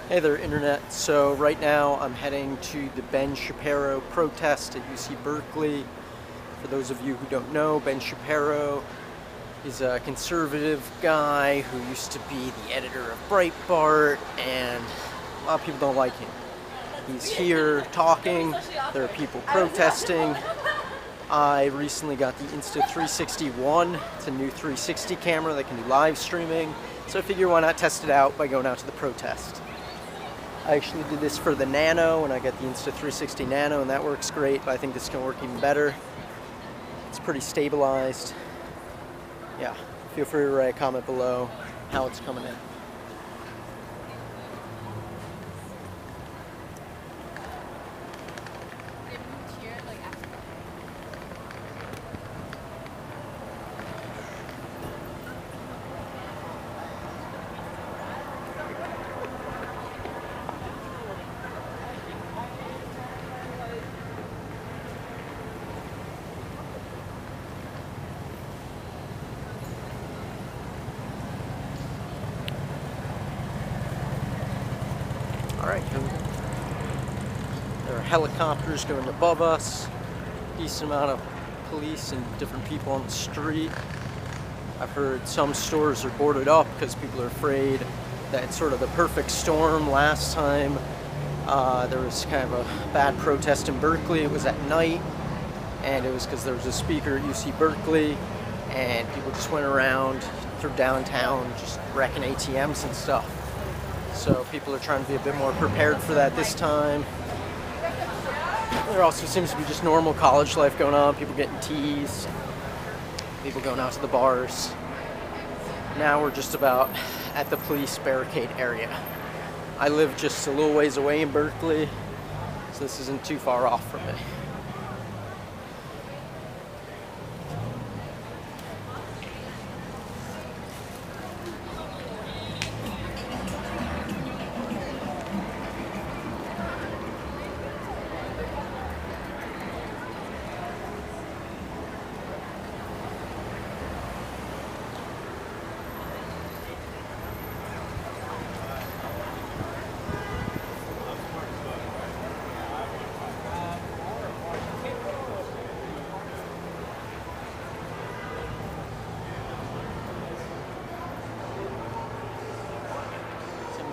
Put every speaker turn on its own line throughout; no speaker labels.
Hey there, Internet. So right now I'm heading to the Ben Shapiro protest at UC Berkeley. For those of you who don't know, Ben Shapiro is a conservative guy who used to be the editor of Breitbart, and a lot of people don't like him. He's here talking, there are people protesting. I recently got the Insta360 One. It's a new 360 camera that can do live streaming, so I figure why not test it out by going out to the protest. I actually did this for the Nano, and I got the Insta360 Nano, and that works great, but I think this can work even better. It's pretty stabilized. Yeah, feel free to write a comment below how it's coming in. Alright, here we go. There are helicopters going above us, decent amount of police and different people on the street. I've heard some stores are boarded up because people are afraid that it's sort of the perfect storm. Last time there was kind of a bad protest in Berkeley. It was at night, and it was because there was a speaker at UC Berkeley, and people just went around through downtown just wrecking ATMs and stuff. So people are trying to be a bit more prepared for that this time. There also seems to be just normal college life going on, people getting teased, people going out to the bars. Now we're just about at the police barricade area. I live just a little ways away in Berkeley, so this isn't too far off from me.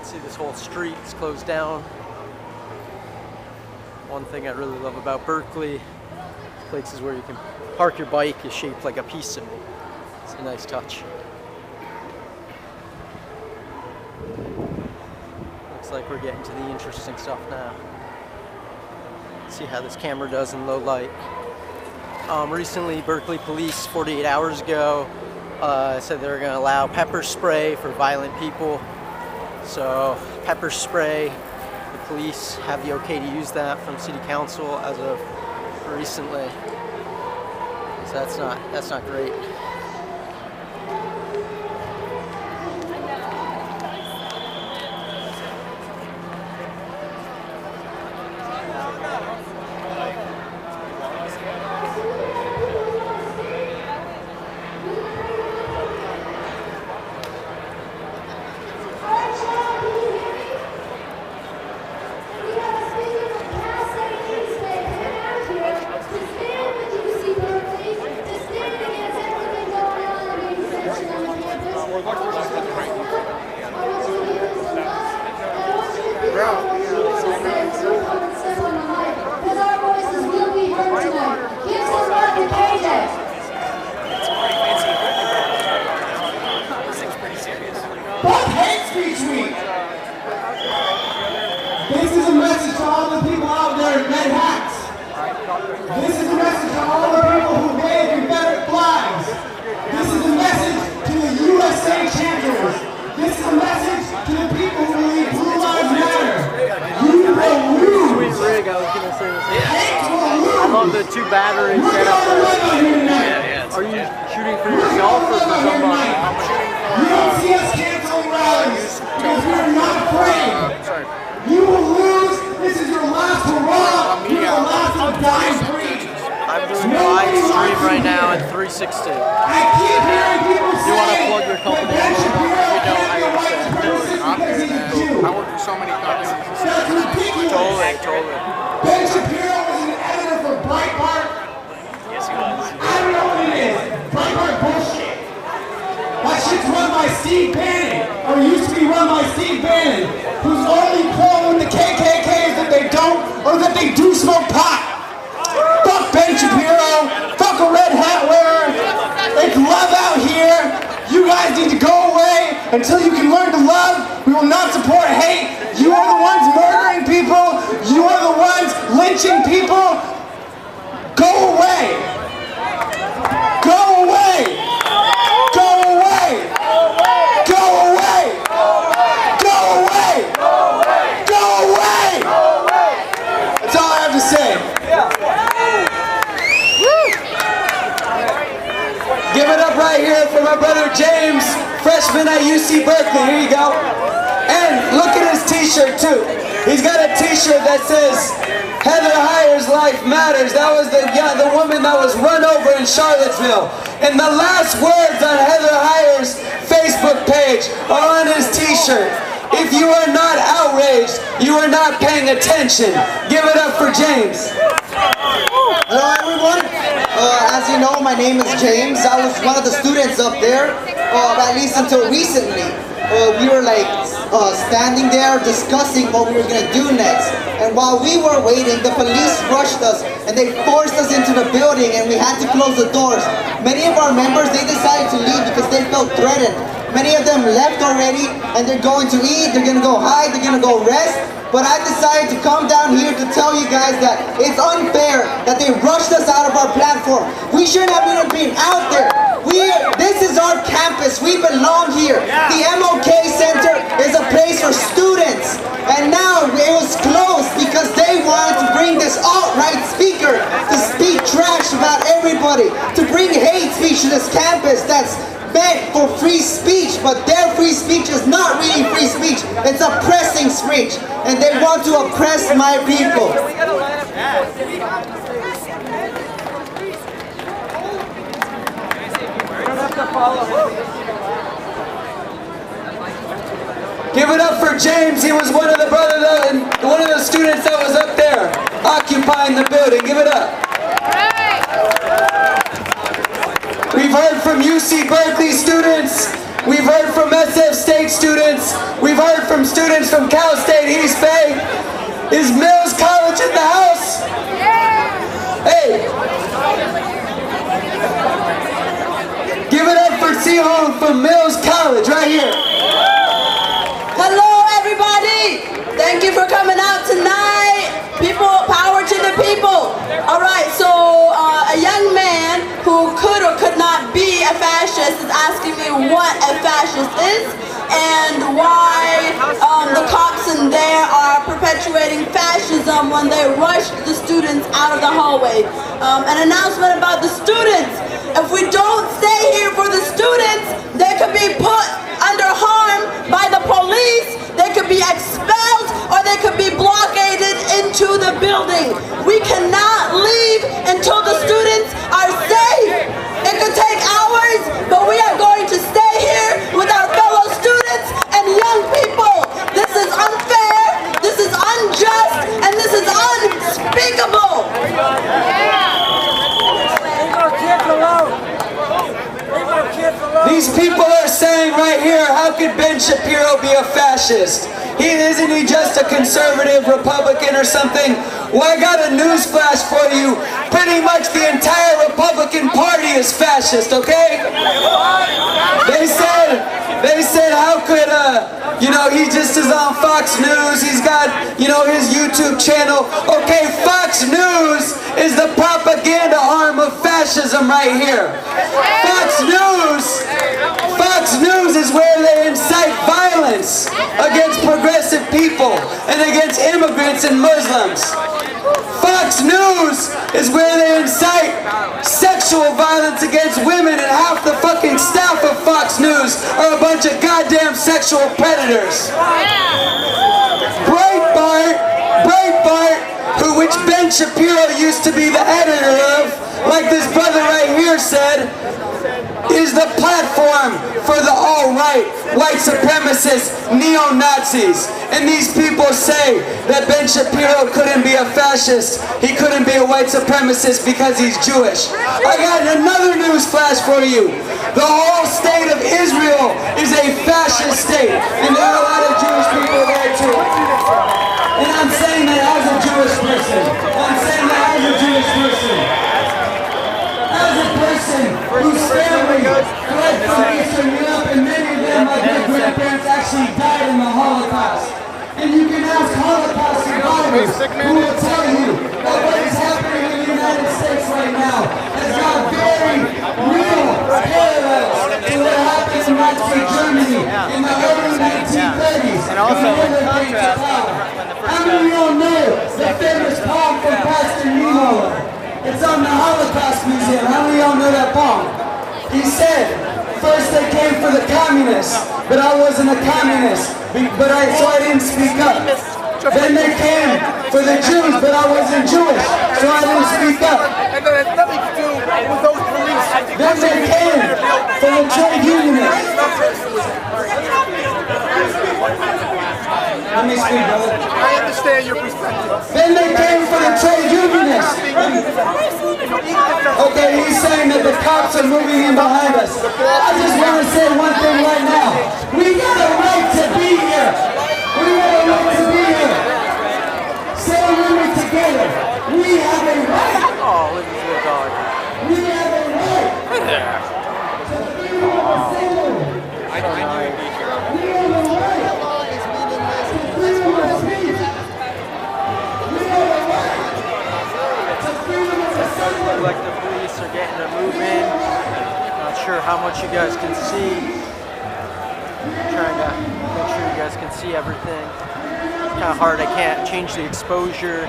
See, this whole street is closed down. One thing I really love about Berkeley, places where you can park your bike is shaped like a peace symbol. It's a nice touch. Looks like we're getting to the interesting stuff now. See how this camera does in low light. Recently, Berkeley police, 48 hours ago, said they were going to allow pepper spray for violent people. So pepper spray, the police have the okay to use that from city council as of recently. So that's not great.
This is a message to all the people out there in red hats. This is a message to all the people who made Confederate flags. This is a message to the USA chanters. This is a message to the people who believe Blue Lives Matter. You will lose.
Sweet rig, I was going to say the same. I love the two batteries set up there. Are you shooting for yourself or for somebody?
You don't see us canceling rallies because we're not afraid. You will lose. This is your last hurrah. You're the last of dying breed.
I'm doing a live stream right now at 360.
I keep hearing people say,
you want to plug your company?
Ben Shapiro
You know, I
can't be a white
understand.
person because he's a Jew.
I work for so many companies.
smoke pot. Fuck Ben Shapiro. Fuck a red hat wearer. It's love out here. You guys need to go away until you can learn to love. We will not support hate. You are the ones murdering people. You are the ones lynching people. Go away. Go away. Go away. Go away. Go away. Go away. That's all I have to say. Give it up right here for my brother James, freshman at UC Berkeley. Here you go. And look at his t-shirt too. He's got a t-shirt that says, Heather Heyer's life matters. That was the woman that was run over in Charlottesville. And the last words on Heather Heyer's Facebook page are on his t-shirt. If you are not outraged, you are not paying attention. Give it up for James.
Hello everyone. As you know, my name is James. I was one of the students up there, at least until recently. We were like standing there discussing what we were going to do next. And while we were waiting, the police rushed us and they forced us into the building and we had to close the doors. Many of our members, they decided to leave because they felt threatened. Many of them left already and they're going to eat, they're going to go hide, they're going to go rest. But I decided to come down here to tell you guys that it's unfair that they rushed us out of our platform. We shouldn't have even been out there. This is our campus. We belong here. The MOK Center is a place for students. And now it was closed because they wanted to bring this alt-right speaker to speak trash about everybody, to bring hate speech to this campus that's meant for free speech, but their free speech is not really free speech. It's oppressing speech, and they want to oppress my people.
Give it up for James. He was one of the students that was up there occupying the building. Give it up. We've heard from UC Berkeley students. We've heard from SF State students. We've heard from students from Cal State East Bay. Is Mills College in the house? Hey. Give it up for Sihong from Mills College right here.
Hello everybody. Thank you for coming out tonight. People, power to the people. All right, so a young man who could or could not be a fascist is asking me what a fascist is and why the cops in there are perpetuating fascism when they rush the students out of the hallway. An announcement about the students. If we don't stay here for the students, they could be put under harm by the police, they could be expelled, or they could be blockaded into the building. We cannot leave until the students are safe. It could take hours, but we are going to stay here with our fellow students and young people. This is unfair, this is unjust, and this is unspeakable.
These people are saying right here, how could Ben Shapiro be a fascist? Isn't he just a conservative Republican or something? Well, I got a news flash for you. Pretty much the entire Republican Party is fascist, okay? They said how could, he just is on Fox News. He's got, his YouTube channel. Okay, Fox News is the propaganda arm of fascism right here. Fox News is where they incite violence against progressive people and against immigrants and Muslims. Fox News is where they incite sexual violence against women, and half the fucking staff of Fox News are a bunch of goddamn sexual predators. Breitbart, which Ben Shapiro used to be the editor of, like this brother right here said, is the platform for the alt-right, white supremacists, neo-Nazis. And these people say that Ben Shapiro couldn't be a fascist, he couldn't be a white supremacist because he's Jewish. I got another news flash for you. The whole state of Israel is a fascist state, and there are a lot of Jewish people there too. And I'm saying that as a Jewish person. citizen whose family fled from Eastern Europe, and many of them, like their grandparents, actually died in the Holocaust. And you can ask Holocaust survivors who will tell you that what is happening in the United States right now has got very real parallels to what happened in Nazi Germany in the early 1930s.
And also in contrast, when the
How many of y'all know the famous poem from Pastor Niemoller? It's on the Holocaust Museum. How many of y'all know that poem? He said, first they came for the communists, but I wasn't a communist, so I didn't speak up. Then they came for the Jews, but I wasn't Jewish, so I didn't speak up.
And that has nothing to do with those police.
Then they came for the trade unionists. Let me speak, brother.
I understand your perspective.
Then they came for the trade unionists. Okay, he's saying that the cops are moving in behind us. I just want to say one thing right now. We got a right to be here. We got a right to be here. Say with me together. We have a right.
Oh, look at this little dog.
We have a right.
There.
To freedom of assembly.
I knew you'd be here.
We have a right. To freedom of speech. We have a right. To freedom of assembly.
Like the police are getting to move in. Not sure how much you guys can see. Trying to make sure you guys can see everything. It's kind of hard. I can't change the exposure.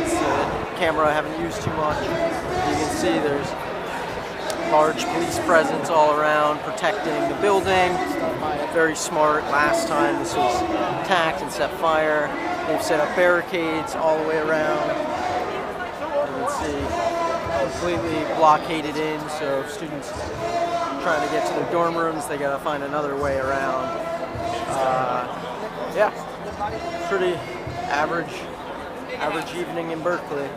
It's the camera I haven't used too much. You can see there's large police presence all around protecting the building. Very smart. Last time this was attacked and set fire. They've set up barricades all the way around. You can see completely blockaded in, so students trying to get to their dorm rooms, they gotta find another way around. Yeah, pretty average evening in Berkeley.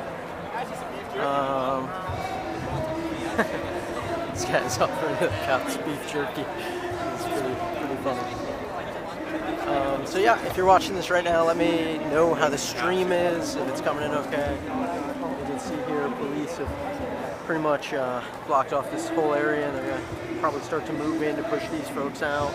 This guy's offering the cops beef jerky. It's pretty funny. So yeah, if you're watching this right now, let me know how the stream is, if it's coming in okay. You can see here, police have pretty much blocked off this whole area, and they're gonna probably start to move in to push these folks out.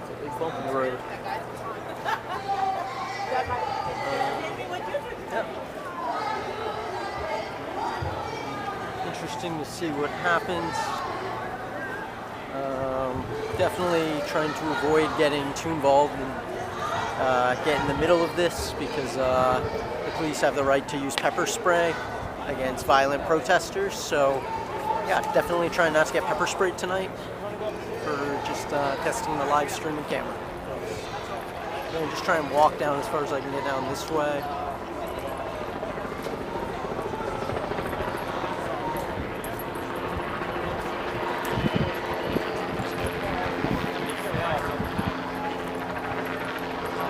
It's a big bump in the road. Yeah. Interesting to see what happens. Definitely trying to avoid getting too involved and get in the middle of this, because the police have the right to use pepper spray against violent protesters. So yeah, definitely trying not to get pepper sprayed tonight for just testing the live streaming camera. I'm gonna just try and walk down as far as I can get down this way.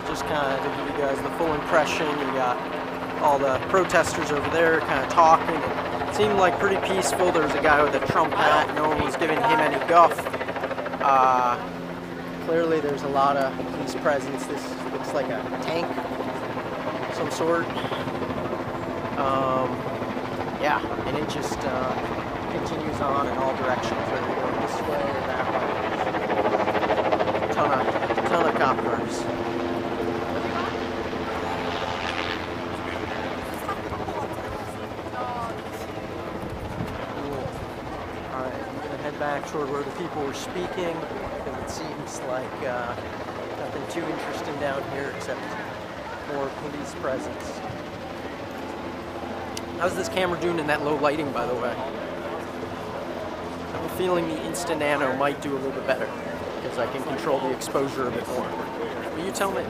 Just kind of to give you guys the full impression. You got all the protesters over there kind of talking. It seemed like pretty peaceful. There was a guy with a Trump hat. No one was giving him any guff. Clearly there's a lot of police presence. This looks like a tank of some sort. Yeah, and it just continues on in all directions, whether you're going this way or that way. Ton of cop cars. Back toward where the people were speaking, because it seems like nothing too interesting down here except more police presence. How's this camera doing in that low lighting, by the way? I have a feeling the Insta Nano might do a little bit better, because I can control the exposure a bit more. Will you tell me?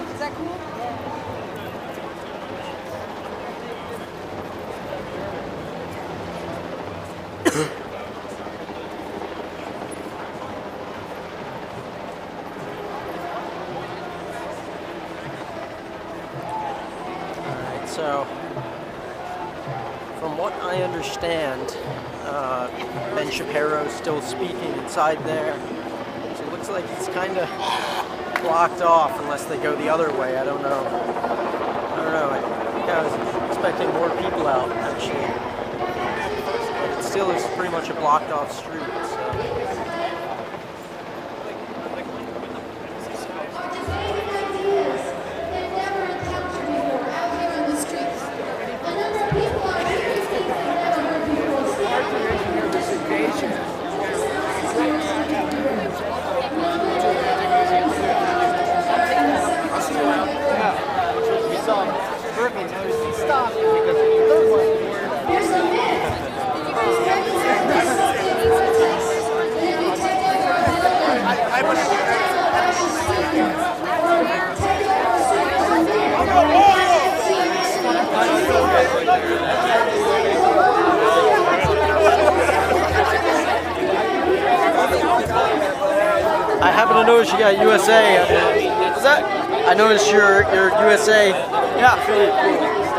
Is that cool?
So, from what I understand, Ben Shapiro's still speaking inside there. So it looks like it's kind of blocked off unless they go the other way. I don't know. I think I was expecting more people out, actually. But it still is pretty much a blocked off street. So.
Berkeley noticed he stopped because the third one.
I happen to notice you got USA.
What's that?
I noticed your USA.
Yeah,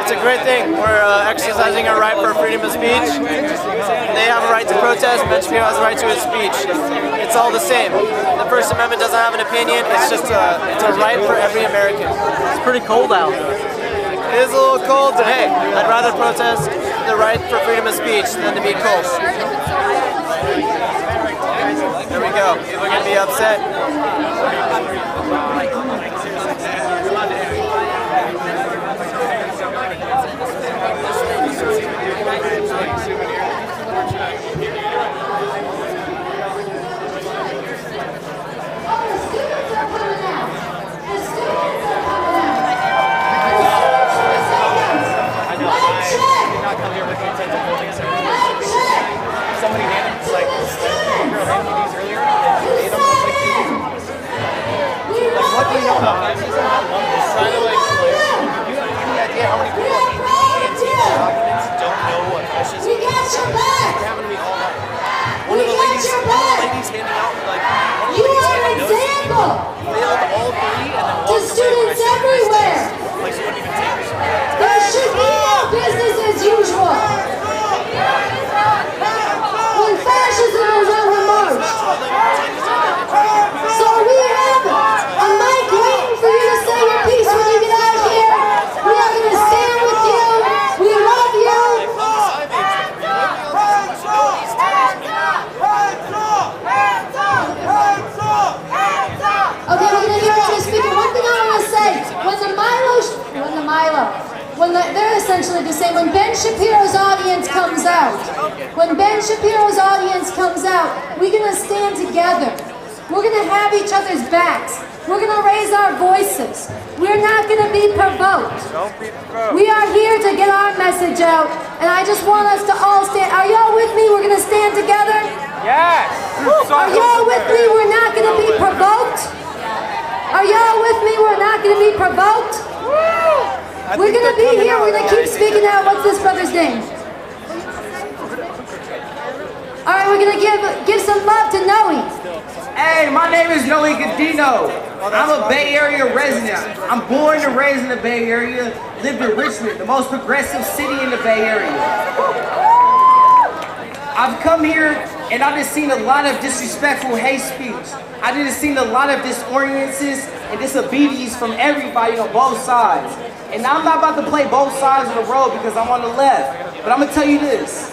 it's a great thing. We're exercising our right for freedom of speech. They have a right to protest. Ben Shapiro has a right to his speech. It's all the same. The First Amendment doesn't have an opinion. It's just it's a right for every American.
It's pretty cold out.
It is a little cold, but hey, I'd rather protest the right for freedom of speech than to be cold. There we go. People are going to be upset.
Somebody handed these earlier and made them look like these. Like, what do you know about that? It's kind of like, you have any idea how many people in documents don't know what fascism is? They're having to be all up. One of the ladies handing out, like,
You are an example
failed all three and then
to
walked
students everywhere.
like she wouldn't even take it.
There should be no business as usual. When fascism is overmarched. So we have a mic waiting for you to say your piece when you get out of here. We are going to stand with you. We love you. Okay, we're going to hear from the speaker. One thing I want to say, they're essentially the same. When Ben Shapiro's audience comes out, we're going to stand together. We're going to have each other's backs. We're going to raise our voices. We're not going to be provoked. We are here to get our message out, and I just want us to all stand. Are y'all with me? We're going to stand together?
Yes!
Are y'all with me? We're not going to be provoked? Are y'all with me? We're not going to be provoked? We're going to be here. We're going to keep speaking out. What's this brother's name? All right, we're going to give some love to Noe.
Hey, my name is Noe Gadino. I'm a Bay Area resident. I'm born and raised in the Bay Area. Lived in Richmond, the most progressive city in the Bay Area. I've come here and I just seen a lot of disrespectful hate speech. I just seen a lot of disorientances and disobedience from everybody on both sides. And I'm not about to play both sides of the road because I'm on the left. But I'm gonna tell you this.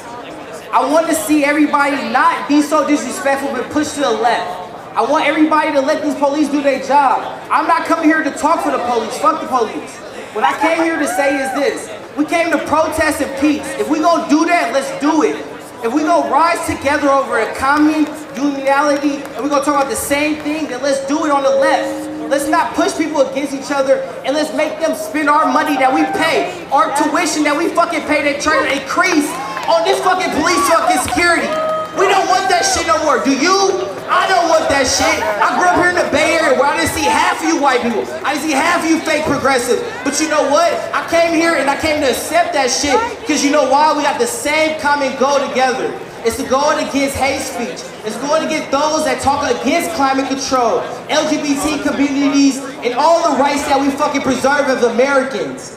I want to see everybody not be so disrespectful but push to the left. I want everybody to let these police do their job. I'm not coming here to talk for the police. Fuck the police. What I came here to say is this. We came to protest in peace. If we gonna do that, let's do it. If we gonna rise together over a common unity and we gonna talk about the same thing, then let's do it on the left. Let's not push people against each other and let's make them spend our money that we pay, our tuition that we fucking pay that try to increase on this fucking police fucking security. We don't want that shit no more. Do you? I don't want that shit. I grew up here in the Bay Area where I didn't see half of you white people. I didn't see half of you fake progressives. But you know what? I came here and I came to accept that shit because you know why? We got the same common goal together. It's to go against hate speech. It's going against those that talk against climate control, LGBT communities, and all the rights that we fucking preserve as Americans.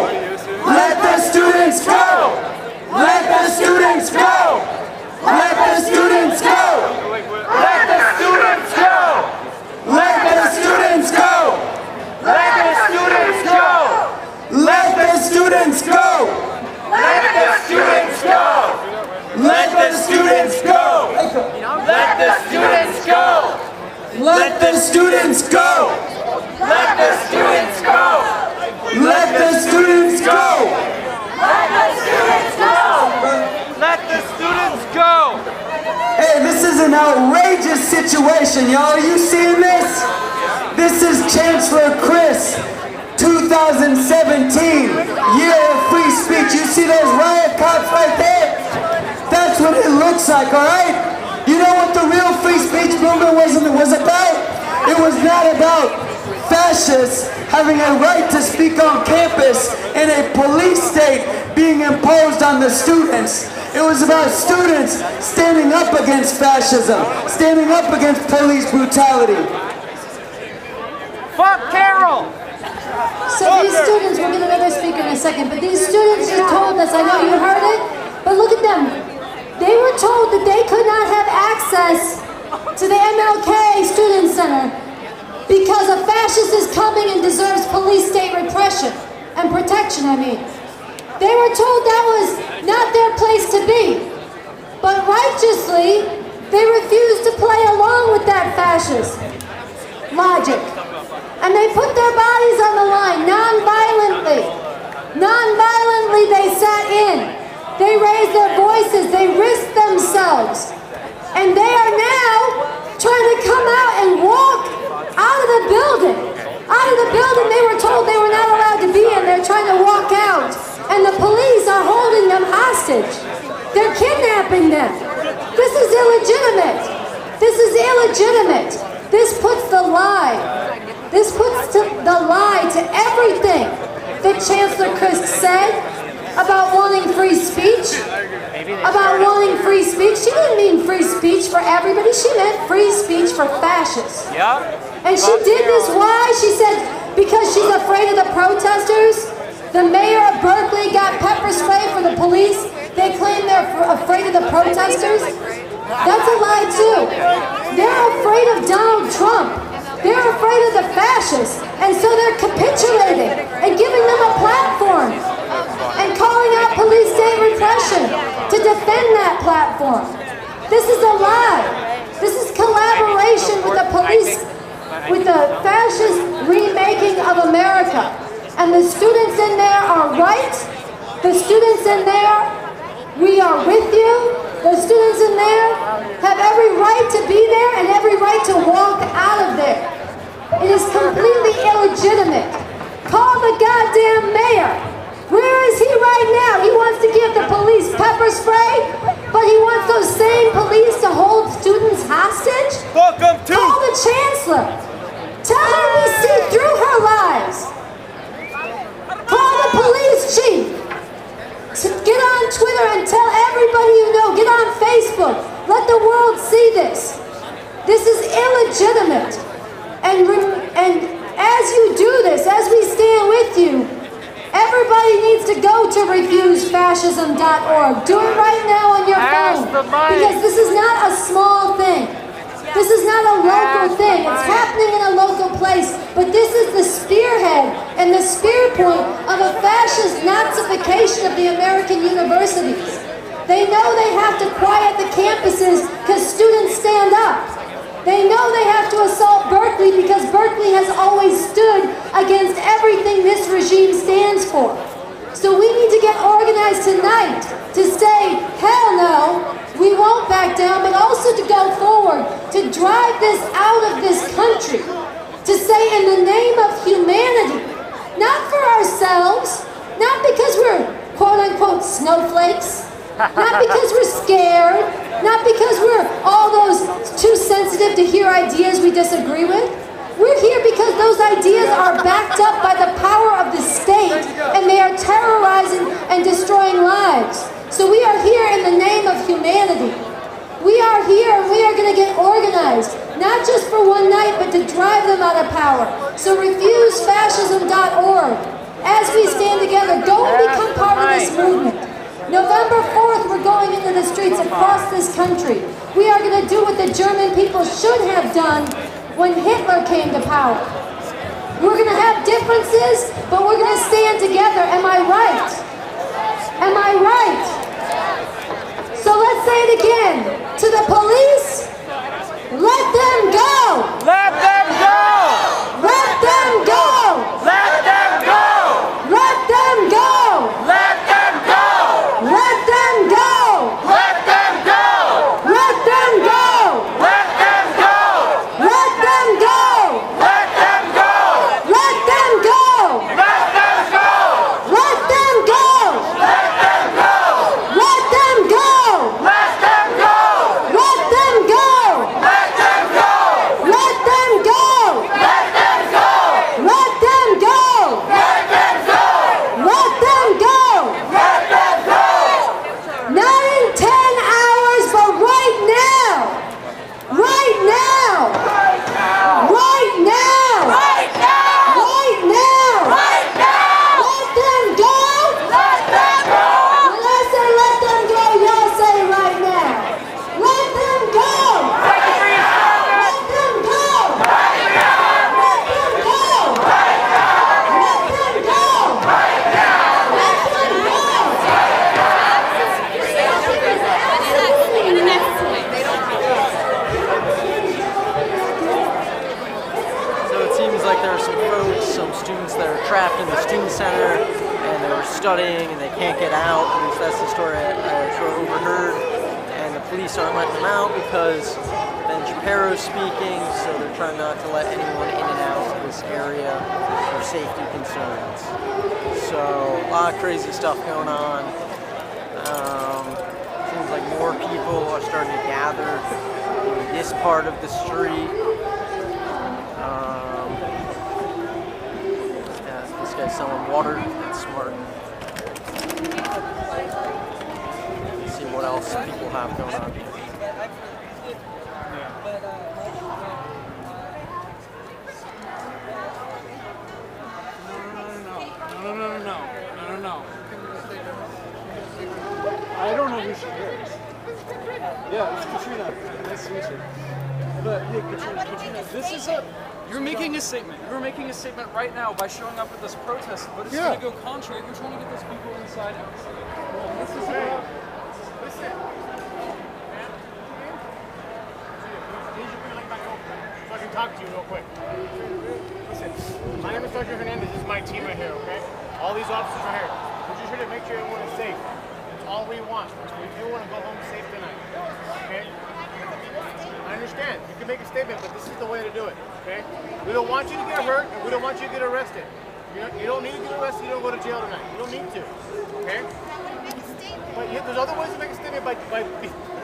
outrageous situation, y'all. Are you seeing this? This is Chancellor Chris, 2017, year of free speech. You see those riot cops right there? That's what it looks like, all right? You know what the real free speech movement was about? It was not about fascists having a right to speak on campus and a police state being imposed on the students. It was about students standing up against fascism, standing up against police brutality.
Fuck Carol!
So these students, we'll get another speaker in a second, but these students just told us, I know you heard it, but look at them. They were told that they could not have access to the MLK Student Center because a fascist is coming and deserves police state repression and protection, I mean. They were told that was not their place to be. But righteously, they refused to play along with that fascist logic. And they put their bodies on the line, non-violently. Non-violently they sat in. They raised their voices, they risked themselves. And they are now trying to come out and walk out of the building. Out of the building they were told they were not allowed to be in. They're trying to walk out. And the police are holding them hostage. They're kidnapping them. This is illegitimate. This is illegitimate. This puts the lie. This puts the lie to everything that Chancellor Christ said about wanting free speech. About wanting free speech. She didn't mean free speech for everybody. She meant free speech for fascists. And she did this why? She said because she's afraid of the protesters. The mayor of Berkeley got pepper spray for the police. They claim they're afraid of the protesters. That's a lie too. They're afraid of Donald Trump. They're afraid of the fascists. And so they're capitulating and giving them a platform and calling out police state repression to defend that platform. This is a lie. This is collaboration with the police, with the fascist remaking of America. And the students in there are right. The students in there, we are with you. The students in there have every right to be there and every right to walk out of there. It is completely illegitimate. Call the goddamn mayor. Where is he right now? He wants to give the police pepper spray, but he wants those same police to hold students hostage?
Welcome to...
Call the chancellor. Tell her we see through her lies. Call the police chief. Get on Twitter and tell everybody you know. Get on Facebook. Let the world see this. This is illegitimate. And as you do this, as we stand with you, everybody needs to go to refusefascism.org. Do it right now on your phone. Because this is not a small thing. This is not a local thing. It's happening in a local place. But this is the spearhead and the spear point of a fascist Nazification of the American universities. They know they have to quiet the campuses because students stand up. They know they have to assault Berkeley because Berkeley has always stood against everything this regime stands for. So we need to get organized tonight to say, hell no, we won't back down, but also to go forward, to drive this out of this country, to say in the name of humanity, not for ourselves, not because we're quote-unquote snowflakes, not because we're scared, not because we're all those too sensitive to hear ideas we disagree with. We're here because those ideas are backed up by the power of the state and they are terrorizing and destroying lives. So we are here in the name of humanity. We are here and we are going to get organized, not just for one night, but to drive them out of power. So refusefascism.org. As we stand together, go and become part of this movement. November 4th, we're going into the streets across this country. We are going to do what the German people should have done when Hitler came to power. We're going to have differences, but we're going to stand together. Am I right? Am I right? So let's say it again. To the police, let them go.
Let them go.
Let them go.
Let them go.
Let them go.
Let them go.
Let them go.
Let them go.
Let them go.
folks, some students that are trapped in the student center and they're studying and they can't get out. At least that's the story I sort of overheard. And the police aren't letting them out because Ben Shapiro's speaking, so they're trying not to let anyone in and out of this area for safety concerns. So a lot of crazy stuff going on. Seems like more people are starting to gather in this part of the street. Yeah, this guy's selling water. That's smart. Let's see what else people have going on.
No. I don't know who she is. Yeah, it's Katrina. Nice to meet you. But yeah, Katrina, this is a. You're making a statement. You're making a statement right now by showing up at this protest, but it's going to go contrary. You're trying to get those people inside. This is about. Listen.
So I can talk to you real quick. Listen, my name is Sergeant Hernandez. This is my team right here, okay? All these officers are here. We're just here to make sure everyone is safe. That's all we want. We do want to go home safe tonight, okay? I understand. You can make a statement, but this is the way to do it, okay? We don't want you to get hurt, and we don't want you to get arrested. You don't need to get arrested. You don't go to jail tonight. You don't need to, okay? But there's other ways to make a statement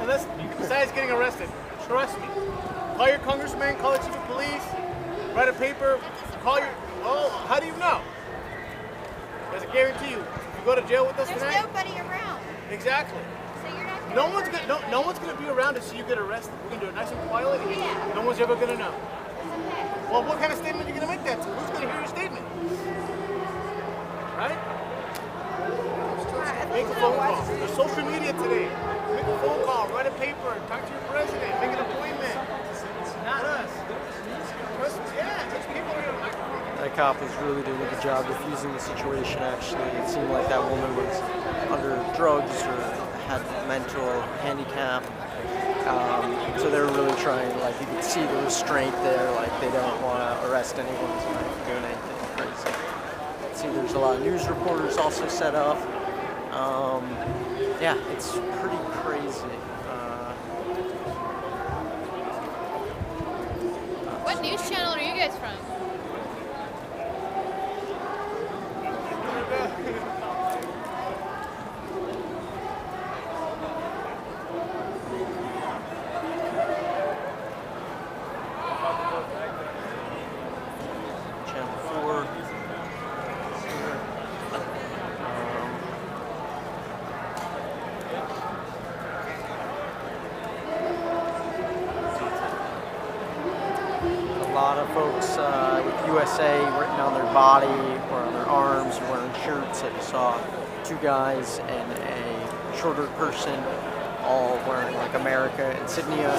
unless besides getting arrested. Trust me. Call your congressman, call the chief of police, write a paper, call your. Oh, how do you know? Because I guarantee you, if you go to jail with us tonight.
There's nobody around.
Exactly.
So you're not
No one's gonna be around to see you get arrested. We're gonna do it nice and quietly. Yeah. No one's ever gonna know. Well, what kind of statement are you gonna make that to? Who's gonna hear your statement? Right? Make a phone call. There's social media today. Make a phone call, write a paper, talk to your president, make an appointment. Not us. Yeah, there's people here.
That cop was really doing a good job diffusing the situation, actually. It seemed like that woman was under drugs or had mental handicap. So they were really trying, like, you could see the restraint there, like they don't want to arrest anyone who's not doing anything crazy. See, there's a lot of news reporters also set up. Yeah, it's pretty crazy.
What news channel are you guys from?
A lot of folks with USA written on their body or on their arms, wearing shirts. I just saw two guys and a shorter person all wearing like America insignia.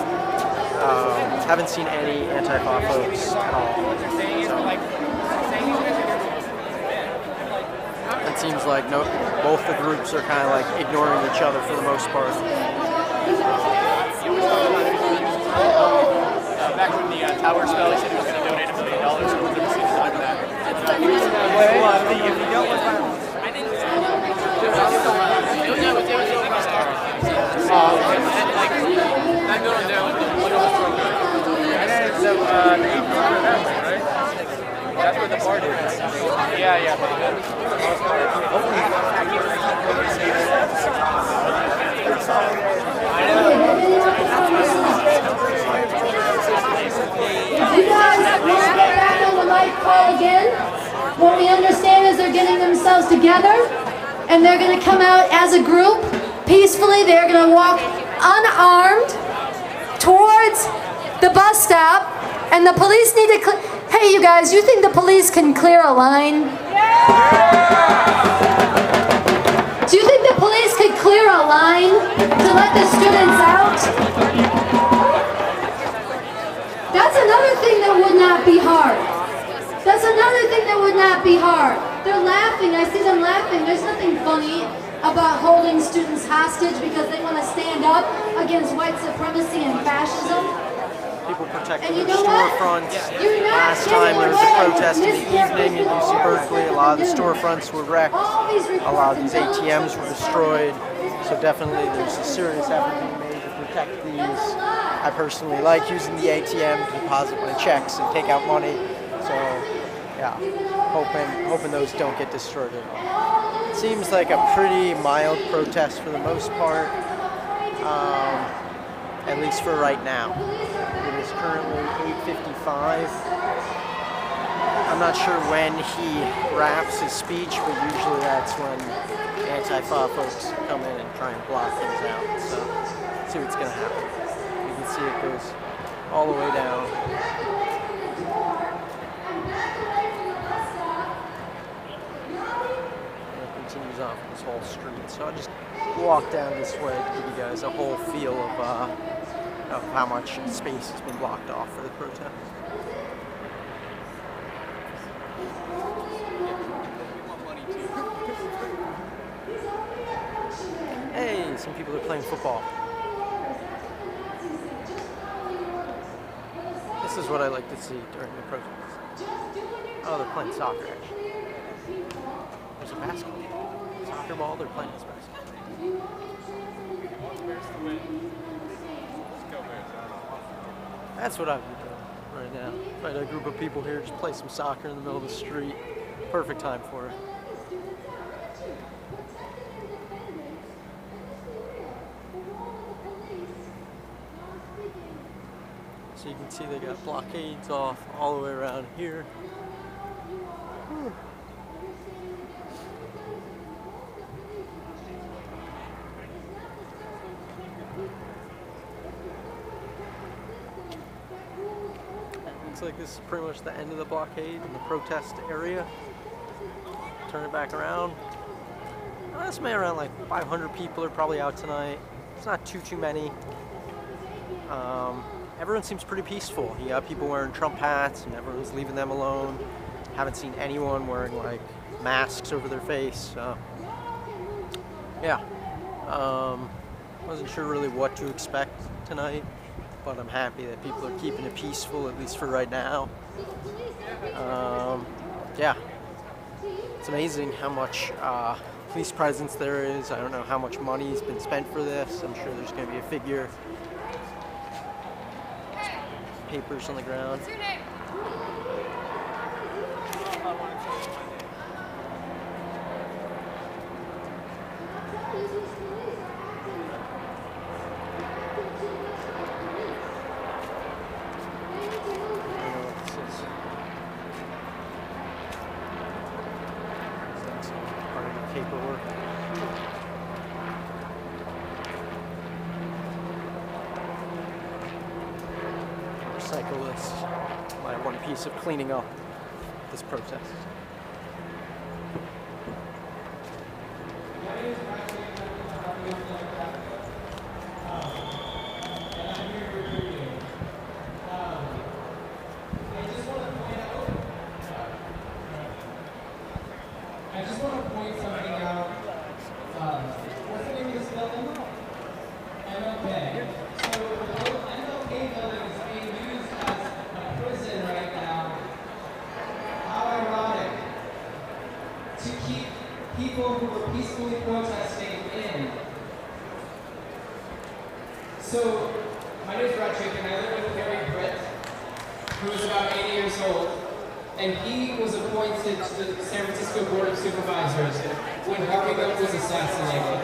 Haven't seen any Antifa folks at all. So, it seems like both the groups are kind of like ignoring each other for the most part.
Back when the towers fell, he said he was going to donate $1 million. So we've never seen a dime of that. If you don't want I didn't say I'm going down. That's where the party is. Yeah.
If you guys want to get back on the mic call again, what we understand is they're getting themselves together and they're going to come out as a group peacefully. They're going to walk unarmed towards the bus stop, and the police need to hey, you guys, you think the police can clear a line? Do you think the police could clear a line to let the students out? That's another thing that would not be hard. That's another thing that would not be hard. They're laughing. I see them laughing. There's nothing funny about holding students hostage because they want to stand up against white supremacy and fascism.
people protecting their storefronts. Last time there was a protest in the evening in UC Berkeley. A lot of the storefronts were wrecked. A lot of these ATMs were destroyed. So definitely there's a serious effort being made to protect these. I personally like using the ATM to deposit my checks and take out money. So yeah, hoping those don't get destroyed at all. It seems like a pretty mild protest for the most part, at least for right now. It is currently 8:55. I'm not sure when he wraps his speech, but usually that's when Antifa folks come in and try and block things out. So let's see what's going to happen. You can see it goes all the way down. And it continues on from this whole street. So I'll just walk down this way to give you guys a whole feel of how much space has been blocked off for the protest. Hey, some people are playing football. This is what I like to see during the protest. Oh, they're playing soccer, actually. There's a basketball. Soccer ball, they're playing this basketball. That's what I'd be doing right now. If I had a group of people here, just play some soccer in the middle of the street. Perfect time for it. So you can see they got blockades off all the way around here. Whew. Looks like this is pretty much the end of the blockade in the protest area. Turn it back around. I estimate around like 500 people are probably out tonight. It's not too many. Everyone seems pretty peaceful. You got people wearing Trump hats and everyone's leaving them alone. Haven't seen anyone wearing like masks over their face. So yeah, wasn't sure really what to expect tonight, but I'm happy that people are keeping it peaceful, at least for right now. Yeah, it's amazing how much police presence there is. I don't know how much money has been spent for this. I'm sure there's going to be a figure. Papers on the ground.
What's your name?
Part of the paperwork. Cyclists, my one piece of cleaning up this protest.
I just want to point something out. What's the name of this building? MLK. So the MLK building is being used as a prison right now. How ironic to keep people who were peacefully protesting in. So my name is Roderick and I live with Harry Britt, who is about 80 years old. And he was appointed to the San Francisco Board of Supervisors when Harvey Milk was assassinated.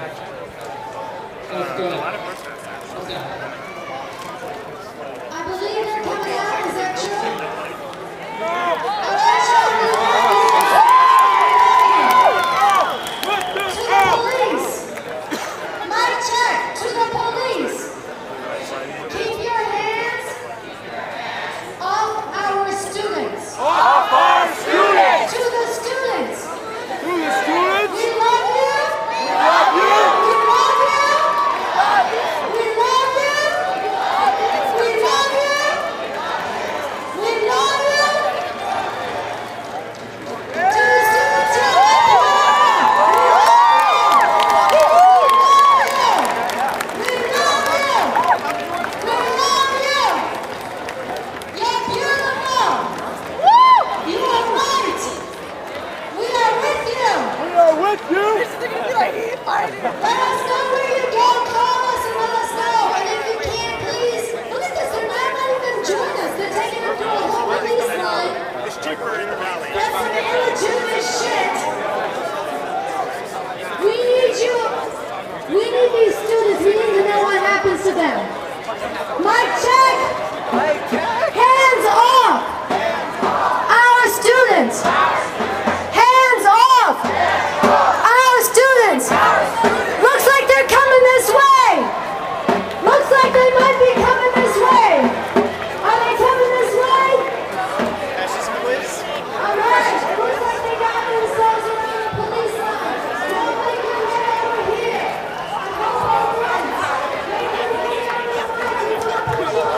Let's go. Let's go.
I believe they're coming out. Is that true? To the police. Mic check. To the police. Keep your hands off our students.
Off our students!
To the students.
To the students!
We love you.
We love you!
We love you. We love you. We love you. We love you. Let us know where you go. Call us and let us know. And if you can't, please, look at this. They're not letting them join us. They're taking them through a whole police line.
It's cheaper in the valley.
That's some illegitimate shit. We need you. We need these students. We need to know what happens to them. Mic check. Hands off. Our students. Hands off. Our students. Looks like they're coming this way. Looks like they might be coming this way. Are they coming this way? All right. It looks like they got themselves around a police line. Nobody can get over here. I hope all runs. They can get out of the way before the police.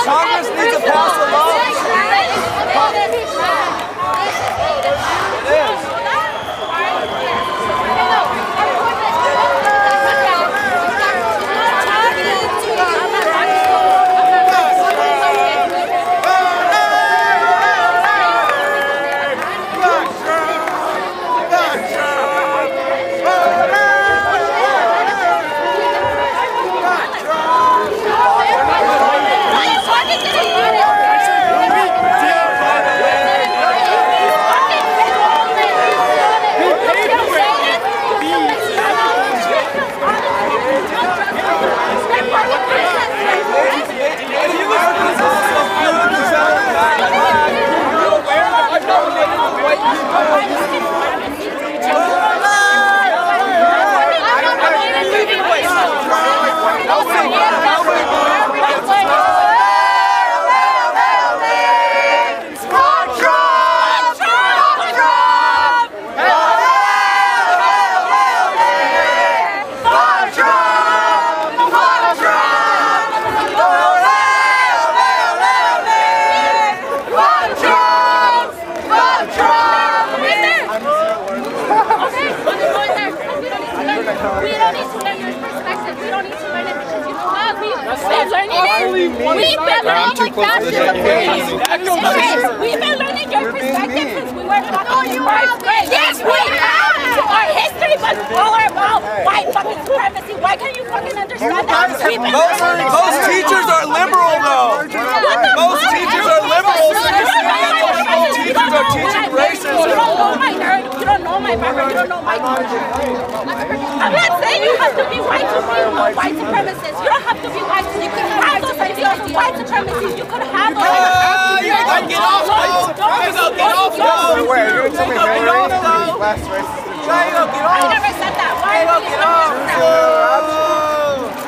Congress needs to pass a law.
I'm too close to the We've been learning your perspective since we were fucking first grade. Yes, we have! Our history was all about white fucking supremacy. Why can't you fucking understand that?
Most teachers are liberal, though. Most teachers are liberal. Most teachers are teaching racism.
You don't know my nerd. You don't know my background. You don't know my culture. I'm not saying you have to be white to be a white supremacist. You don't have to be white. You can have those ideas of white supremacy. You could have those ideas.
You can get off, though. Get off, though.
Wait, you're going to tell me Hillary is less racist?
I never said that. Why are you
get off.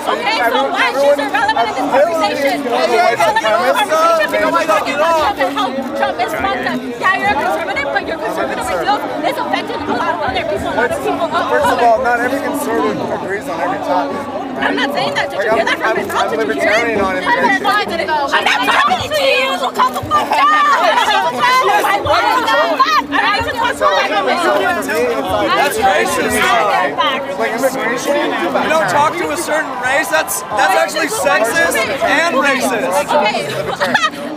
Okay, so why should are relevant in this conversation. You're relevant in this conversation because you're talking about Trump and how Trump is fucked up. Yeah, you're a conservative, but your conservative ideals is affecting a lot of other people,
First of all, not every conservative agrees on every topic.
I'm not saying that. Did you hear that from my mouth? Did you hear it?
On immigration.
I'm not talking to you. So calm the fuck down.
That's racist.
Like immigration.
You don't talk to a certain race. That's actually sexist and racist.
Okay,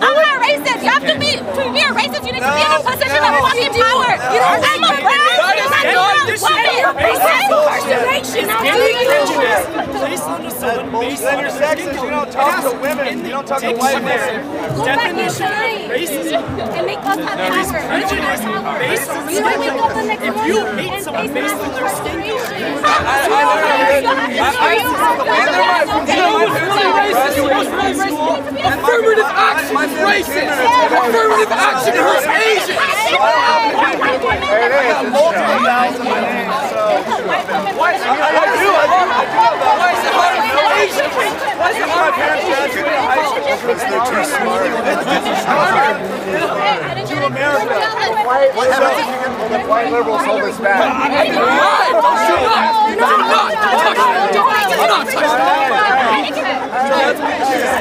I'm not racist. You have to be a racist. You need to be in a position of fucking power. You don't have a
Then you're sexist. You don't talk to women. You don't talk to white women.
Definition of racism and make us have power.
Prejudice based on skin color. If you hate someone based on their skin color,
affirmative action is racist. Affirmative action hurts Asians. Why is it hard for Asians? Why is it hard for Asians? Because they're too smart.
To America. What happens if you get told that white liberals hold us back?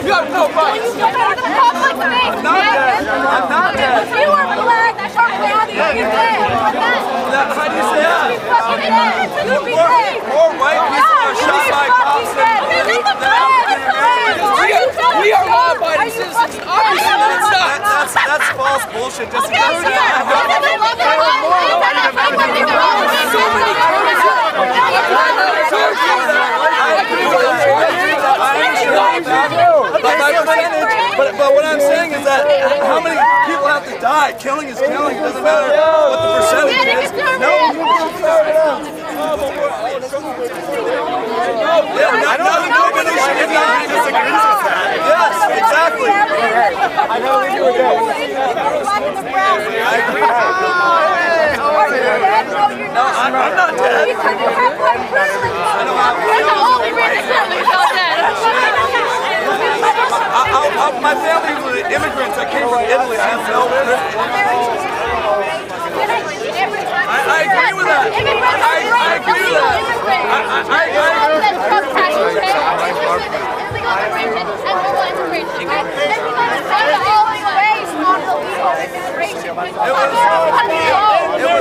You have no right. I'm not there.
You were black. That's how you say that.
More white people are shot by cops than we are law-abiding citizens. Obviously, that's false bullshit. Just But what I'm saying is that how many people have to die? Killing is killing. It doesn't matter what the percentage is. Nobody should disagree with that. Yes, exactly.
I know we do it.
No, I'm not dead. My family was immigrants. I came from Italy. I have no I agree with that. I agree with that.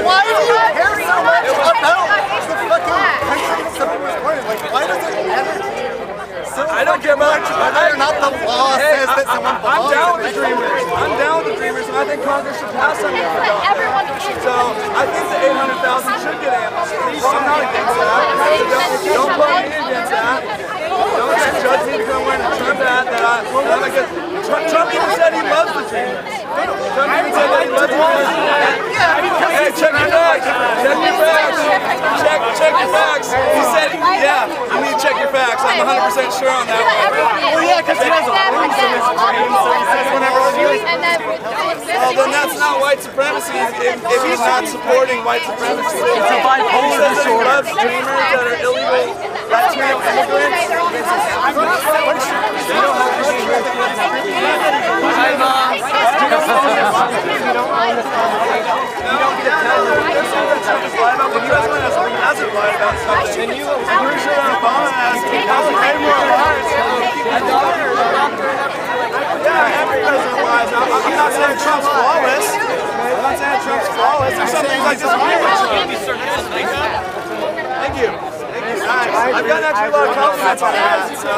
Why do you care so much about the fucking country something was born in? Like, why does it matter?
I don't care about
whether or not the law says that someone belongs.
I'm down with the Dreamers. I'm down with the Dreamers, and I think Congress should pass something for them. So I think the 800,000 should get amnesty. I'm not against that. Don't put me against that. Don't judge me because I'm wearing a Trump hat that I'm against. Trump even said he loves the Dreamers. Trump even said that he loves the Dreamers. Hey, check your facts. Check your facts. Check your facts. He said, yeah, you need to check your facts. I'm 100% sure on that one.
Well, yeah, because he has a voice in his dream, so he says whatever he wants.
Well, then that's not white supremacy if he's not supporting white supremacy. It's a bipolar disorder. He loves dreamers that are illegal Latino immigrants. Hasn't lied about something. I'm pretty sure Obama has way more lies. Yeah, every president lies. I'm not saying Trump's flawless. I'm not saying Trump's flawless. There's some things I disagree with. Thank you. I've gotten actually a lot of compliments on that, so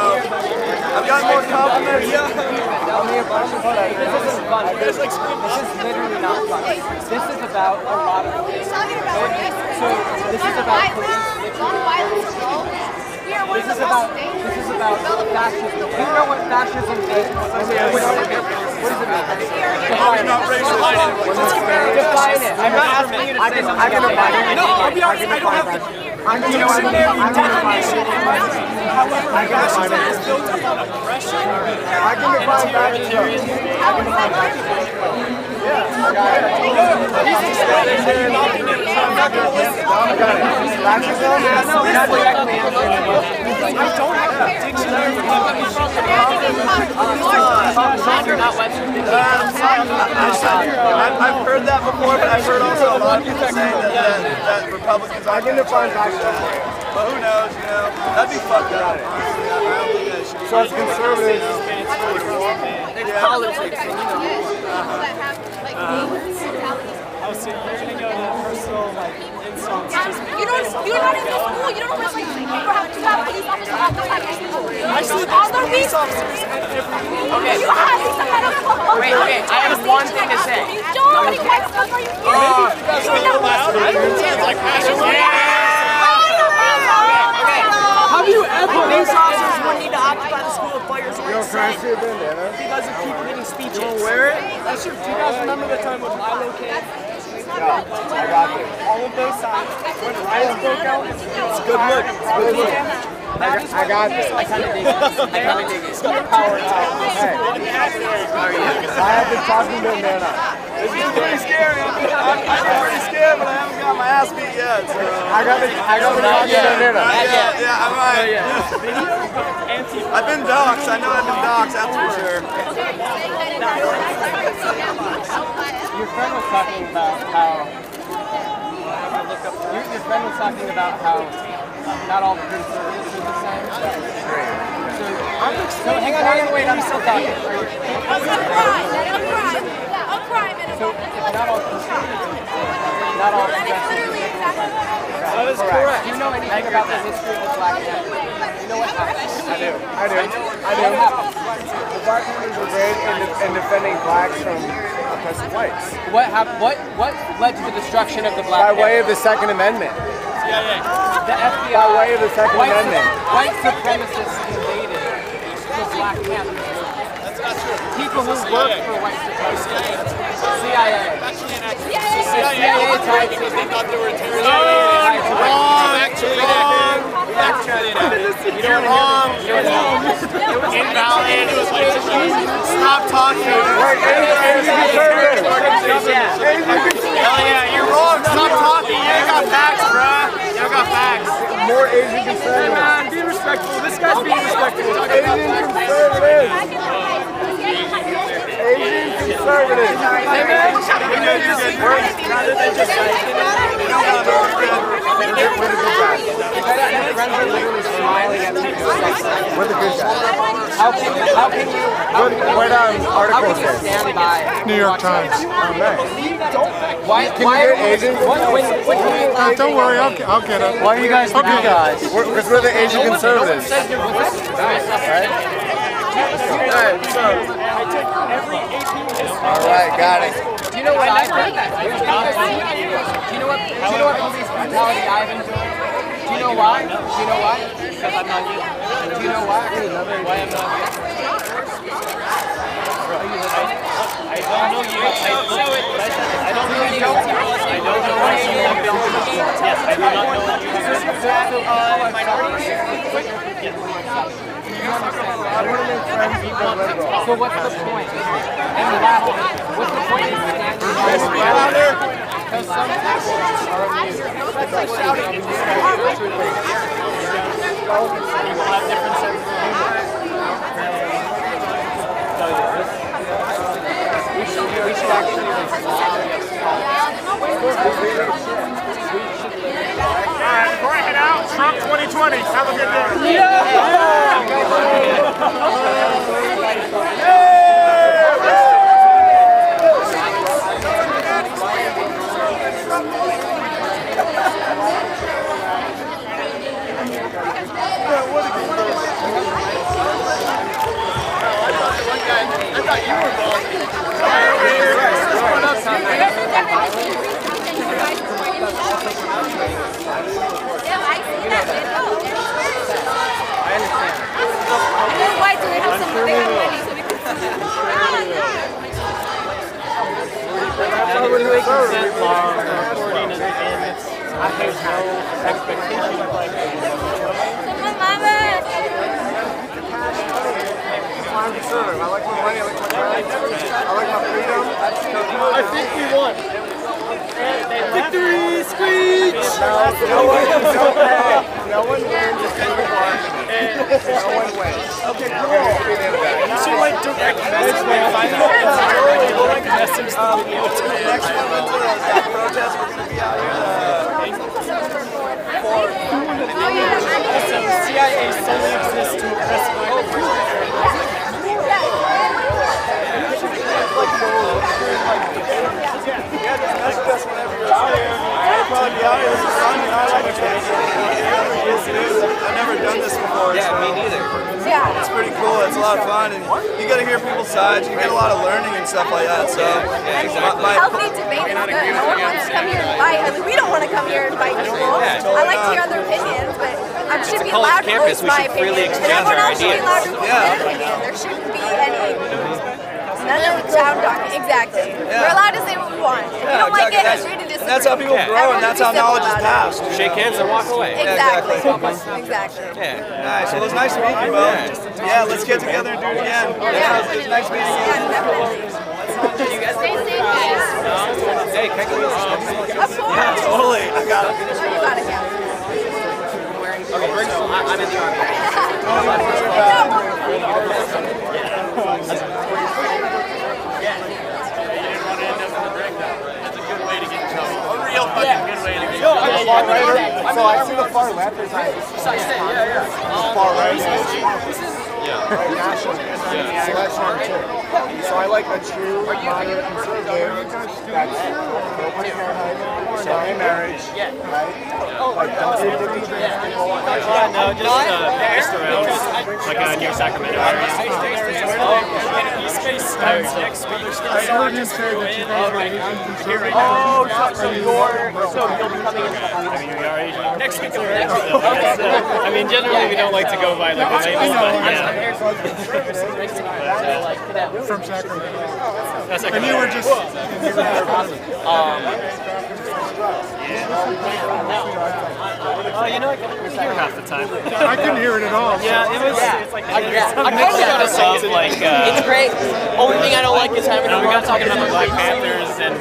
I've gotten more compliments.
This is literally not funny. This is about a lot of things. So this is about This is about fascism. Do you know what fascism means? What does it mean? Define it. I'm not asking you to say something. I can define it. No, I'll be honest, I don't have to. I'm just dictionary definition. However, fascism is built upon oppression.
I can define fascism.
He's explaining that you're not going to. I'm not going to listen.
Fascism?
Not directly. I don't have a dictionary definition.
You're not Webster.
I've heard that before, but I've heard also a lot of people saying that Republicans aren't going to find that. But who knows, you know? That'd be fucked up. Honestly, I don't think that should be. So it's conservatives.
It's politics, and you know.
Oh, so you're gonna go to personal insults?
You're not in the school. You don't know what it's like to have police officers all the time.
Actually, there's police officers at every.
Okay.
You have these kind of.
Wait, okay. I have one thing to say.
How many white stuff are you
Maybe you guys are a little loud. I don't know. Like passion.
Have you ever? Police officers would need to occupy the school if players were insane.
Because of people getting speeches. You don't wear it? That's true. Do you guys remember the time with Lilo Kid?
I got this.
All of those times when riots broke out. It's
a good look. It's a good look. I got this.
I kind of dig it. I kind of dig it. It's got power to it.
Hey, I have been talking to Nana. This is pretty scary. I'm pretty scared, but I haven't got my ass beat yet. So. I got the talking to Nana. Yeah, I might. I've been doxxed. I know I've been doxxed. That's for sure.
Your friend was talking about how. Your friend was talking about how not all the conservatives are the same. So hang on, wait, I'm still talking.
I'll cry.
So it's not all conservatives, not all progressives.
That is correct.
Do you know anything about the history of the Black Panther? You know what happened?
I do. What happened? The Black Panthers were great in defending blacks from oppressive whites.
What happened? What led to the destruction of the Black Panther?
By way of the Second Amendment.
The FBI.
By way of the Second Amendment.
White supremacists invaded the Black Panthers movement. That's not true. People who worked for white supremacists. CIA. CIA types.
Because they thought they were terrorists.
You're wrong.
Invalid.
Stop talking.
Hell yeah, you're wrong. Stop talking. You ain't got facts, bruh. You don't got facts.
More Asian conservatives.
Hey man, be respectful. This guy's being respectful.
Asian conservatives. Asian conservatives.
Hey man, rather than just your friends are literally smiling at me.
We're the good guys.
How can you
article says?
stand by
New York Times.
Why
are Asian?
Don't worry, I'll get it.
Why are you guys the good guys? Because we're the Asian conservatives. Right? Alright, got it.
Do you know what I've heard? Do you know what police brutality I've enjoyed? Do you know why? Because I'm not you. Do you know why? Why I'm not you? I don't know you. I don't know you. I don't know you. Yes, I do not know you. Minorities? So what's the point? And laughing. What's the point of standing by? Because some people are amused. People have different senses of humor. We should actually
Alright, before I head out, Trump 2020. Have a good day.
I thought you were bald.
Why do they have some big money so we can
consent law recording and I hate no expectation of like
I'm conservative. I like my money, I like my rights, I like my freedom.
I think we won. Victory speech!
No one wins. No one wins. No one wins. Okay, cool.
You should like direct message me. Find out direct message the video to me.
Next one into that protest, we're going to be out here
Also, CIA solely exists to oppress black people.
I've never done this before. Yeah, me neither. Yeah. It's pretty cool. It's a lot of fun, and you get to hear people's sides. You get a lot of learning and stuff like that. So,
Healthy debate is good. No one wants to come here and fight. I mean, we don't want to come here and fight people. I like to hear other opinions, but I should be allowed to voice my opinion. And everyone else should be allowed to voice their opinion. There shouldn't be any. None of the town talking. Exactly. We're allowed to say what we want. If you don't like it, agree to disagree.
That's how people grow, and that's how knowledge is passed.
Shake hands and walk away.
Exactly. Exactly.
Yeah. Nice. Well, it was nice to meet you, Bo. Yeah, let's get together and do it again. Yeah. It was nice meeting you.
Stay safe, guys.
Hey, can I get this?
Of course.
Yeah, totally. I got it.
You got it, yeah.
Okay, bring so I'm in the army.
So I see the far left. There's like far right. Right, national selection too. So I like a true moderate conservative that's open parenthood, same marriage, right? Like don't do
No, just around, like near Sacramento area. East Bay starts next week.
I heard you say that you guys are Asian conservative.
So you'll be coming in. I mean, we are Asian. Next week, I mean, generally we don't like to go by the labels, but yeah.
From Sacramento.
That's
And you were just.
You know, I couldn't hear half the time.
I couldn't hear it at all.
Yeah, it was. It's like I got us off like.
It's great. Only thing I don't like is having.
We got talking about the Black Panthers and.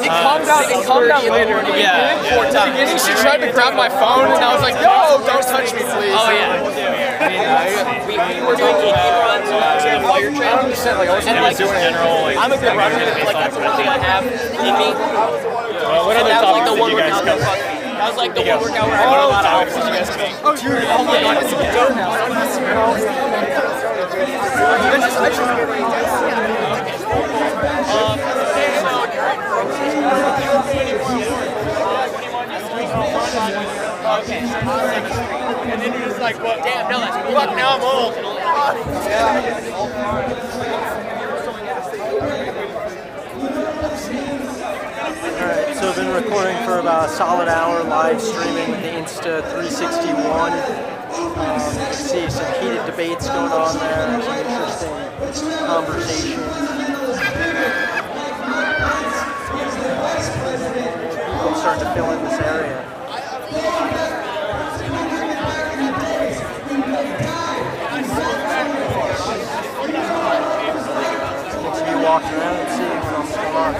It calmed down later.
Yeah.
At the beginning, she tried to grab my phone, and I was like, "No, don't touch me, please."
Oh yeah.
We were doing evening runs on fire trail. And like, I'm a good runner. Like that's the one thing I have in me.
What other
that was like the
topics
one
did you guys
workout
cover?
that was like the one workout where I
What
got a
other
lot of
topics did you guys make?
Oh, dude. Oh my god, it's so dope.
Okay. And then you're just like, what?
Damn, no, that's cool. Fuck, now I'm old.
Alright, so I've been recording for about a solid hour, live streaming with the Insta 361. You can see some heated debates going on there, some interesting conversations. People starting to fill in this area. Continue walking around and seeing what else is going on.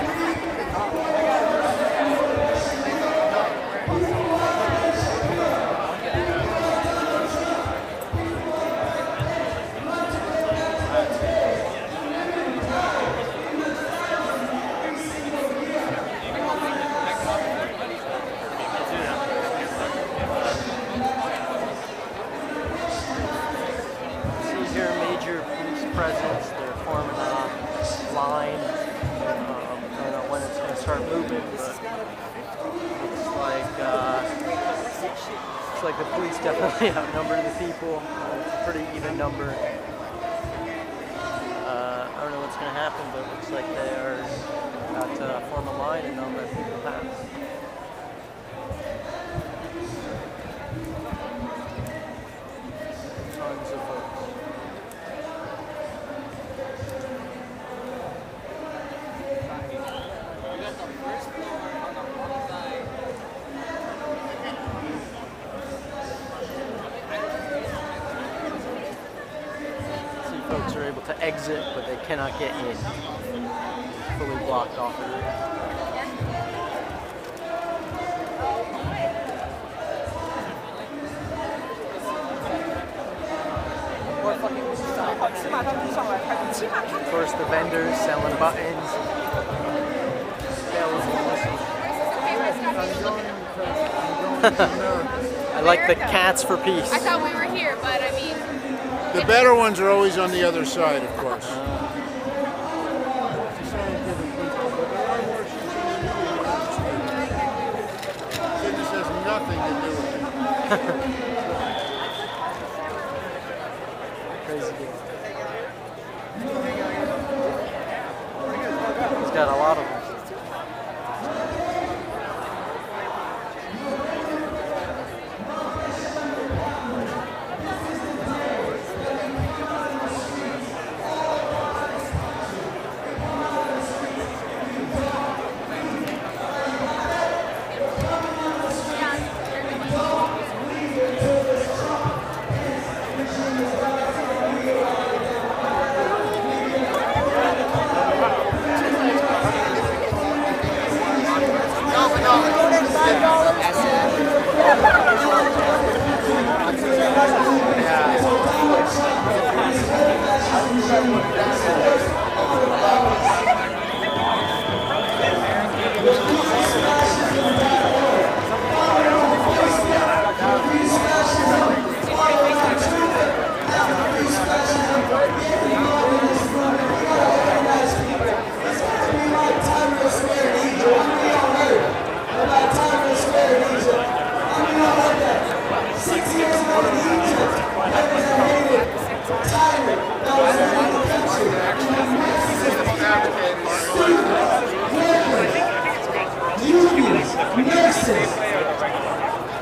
Presence, they're forming a line. I don't know when it's going to start moving, but it's like the police definitely outnumber the people. It's a pretty even number. I don't know what's going to happen, but it looks like they are about to form a line and not let people pass. Tons of folks. Folks are able to exit, but they cannot get in. Fully blocked off the route. What course, the vendors selling buttons. I like the cats for peace.
I thought we were here, but I mean...
The better ones are always on the other side, of course. This has nothing to do with it.
Crazy game. He's got a lot of them.
Nurses,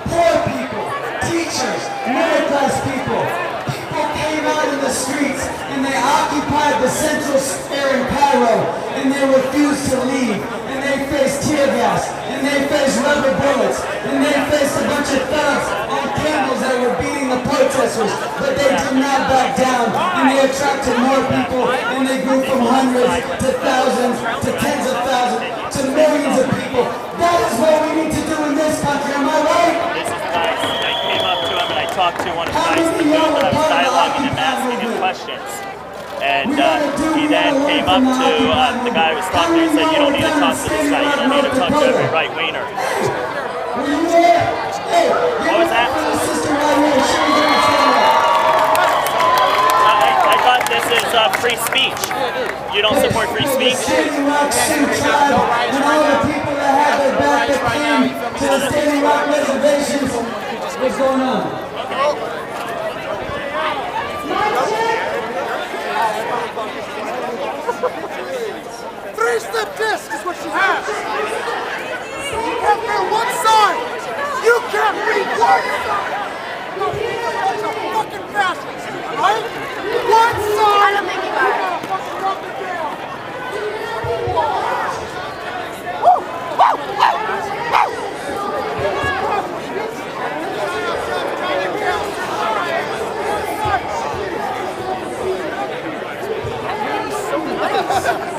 poor people, teachers, middle-class people. People came out in the streets and they occupied the central square in Cairo and they refused to leave. And they faced tear gas, and they faced rubber bullets, and they faced a bunch of thugs on camels that were beating the protesters. But they did not back down, and they attracted more people, and they grew from hundreds to thousands to tens of thousands to millions of people. That is what we need to do in this country, am I right?
This is nice. I came up to him and I talked to one of the guys in the booth and I was dialoguing him, asking him questions. And he then came up to the guy who was talking to him and said, you don't need to talk to this guy, you don't need to talk to every right-winger. What was that? I thought this is free speech. You don't support free speech?
What's going on?
Three-step disc is what you have. You can't be one side. You can't be one side. You're a fucking fascist, right? One side. I don't think you are. You gotta fucking rock it down. Woo! Woo! Woo!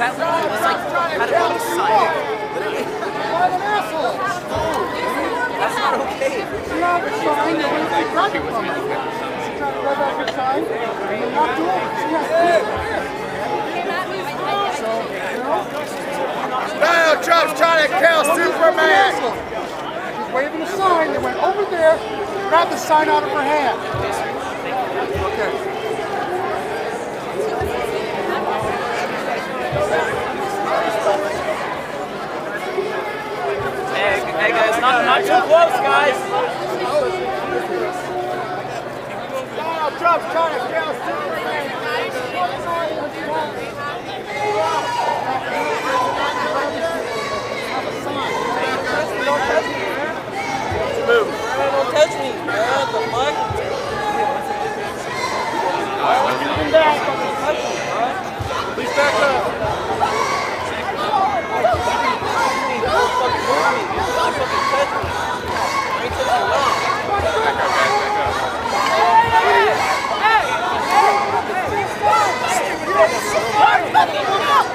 That was like, had a little sign. That's not okay.
You have a sign that when you grab it from you. You try to rub out your sign, and you're not doing it.
Donald Trump's trying to kill Superman!
She's waving a sign that went over there, grabbed the sign out of her hand. Okay.
Hey guys, not too close, guys.
Donald Trump's trying to kill Superman.
Move. Don't touch me. What the fuck? Come back. Don't touch me, alright? Please back up. Don't fucking move me. Don't fucking touch me. I ain't touching you long. Back up.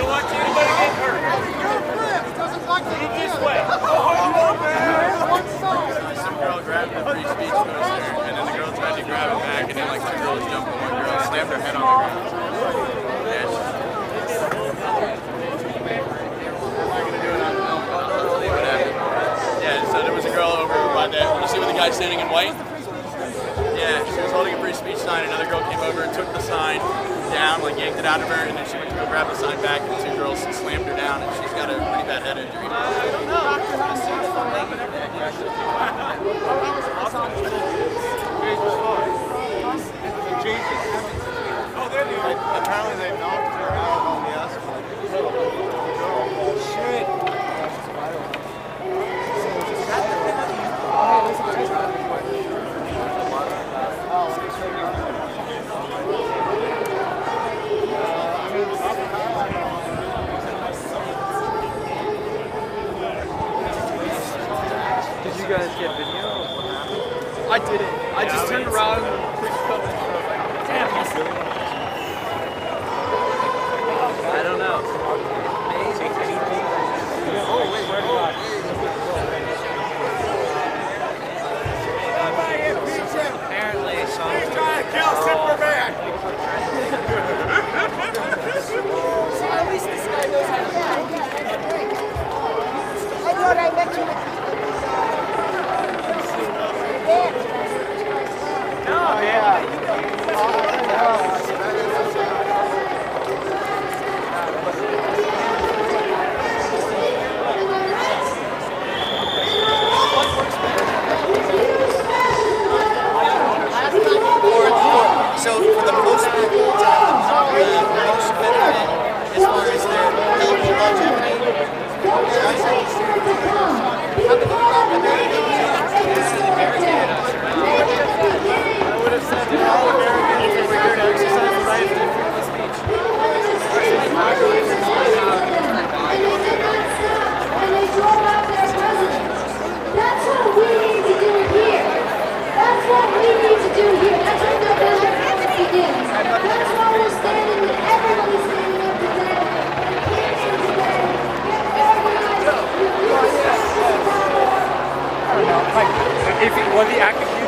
Don't want anybody get hurt.
Your friend doesn't like to
This way.
one side.
small.
Yeah, so there was a girl over by that. You see with the guy standing in white? Yeah, she was holding a free speech sign. Another girl came over and took the sign down, like yanked it out of her, and then she went to go grab the sign back, and the two girls slammed her down, and she's got a pretty bad head injury.
Jesus. Oh, there they are. Apparently they knocked her out on the asphalt. Shit.
Did you guys get video of what happened?
I didn't. I just turned around and
I don't know. Oh, wait, where did apparently someone's trying to kill Superman.
So at least this guy knows how to fight. I thought I met you with
Oh, yeah.
So for the most people, to have the most benefit as far as their health and longevity,
I would have said that all Americans are here to exercise the right to freedom of speech.
And they drove out their president. That's what we need to do here. That's what we need to do here. That's what November 4th begins. That's why we're standing, everybody's standing up today. And here today. Get organized.
I don't know. Like, if he was he active duty?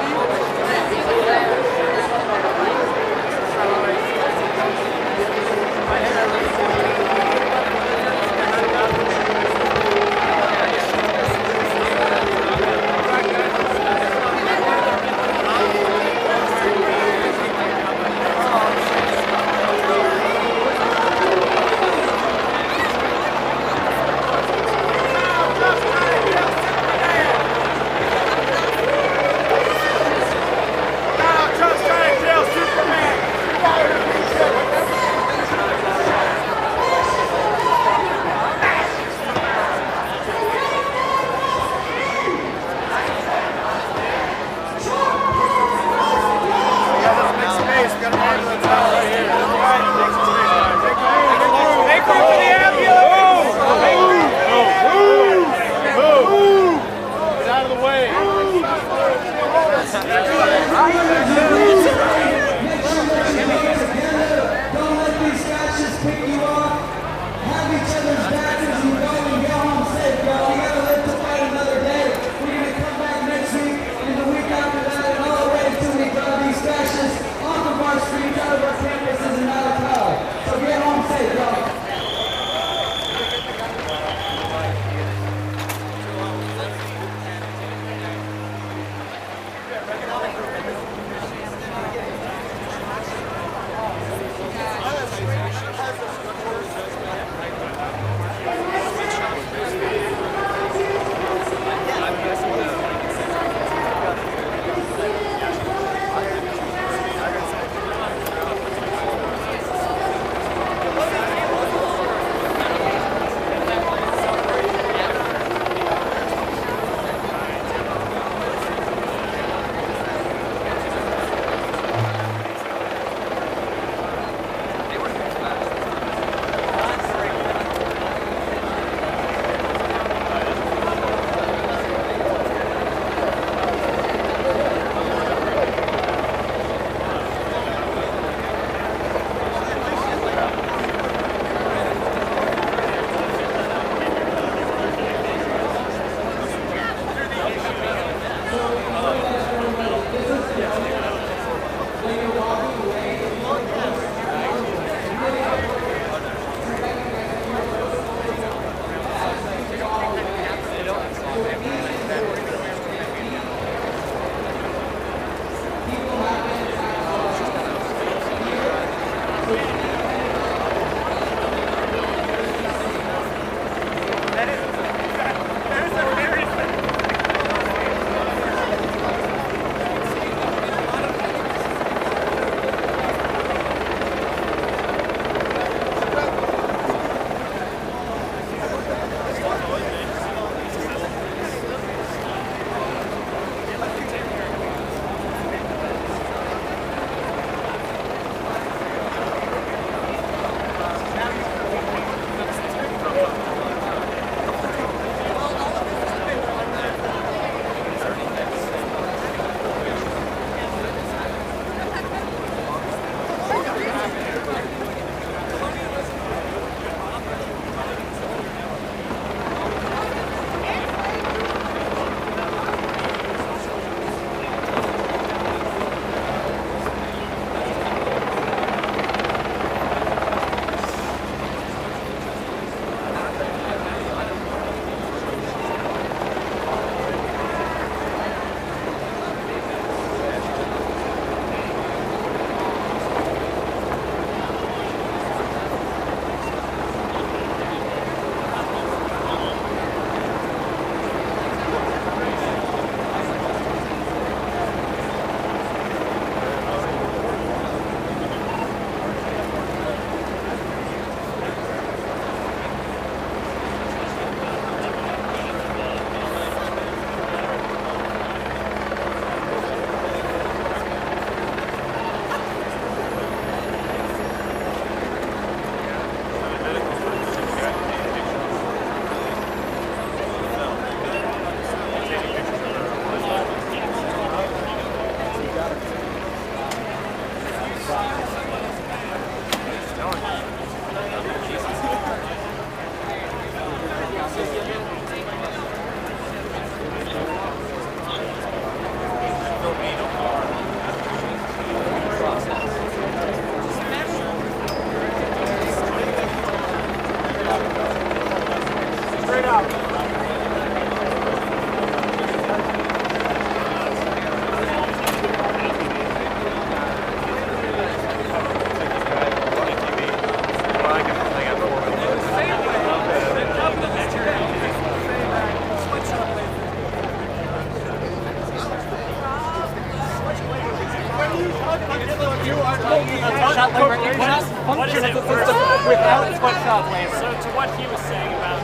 you are told you cannot function as a system without sweatshop labor.
So to what he was saying about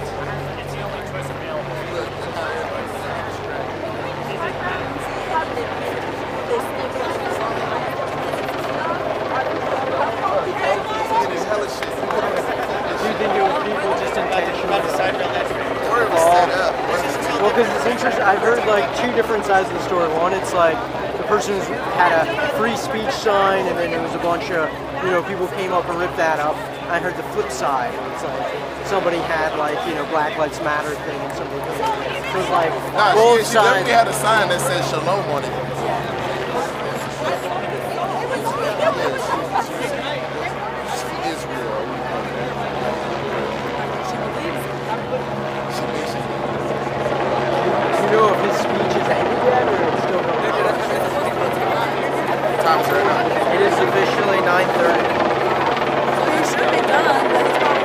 it's the only choice available.
Do you think it was people just intentionally? Well, because it's interesting. I've heard like two different sides of the story. One, it's like the person had a free speech sign, and then there was a bunch of people came up and ripped that up. I heard the flip side. It's like somebody had like Black Lives Matter thing, and somebody it was like both
she
sides.
definitely had a sign that said Shalom on it.
Do you know if his speech is ended yet, or it's still going on?
Time's right now.
It is officially 9:30.
It should be done, but it's probably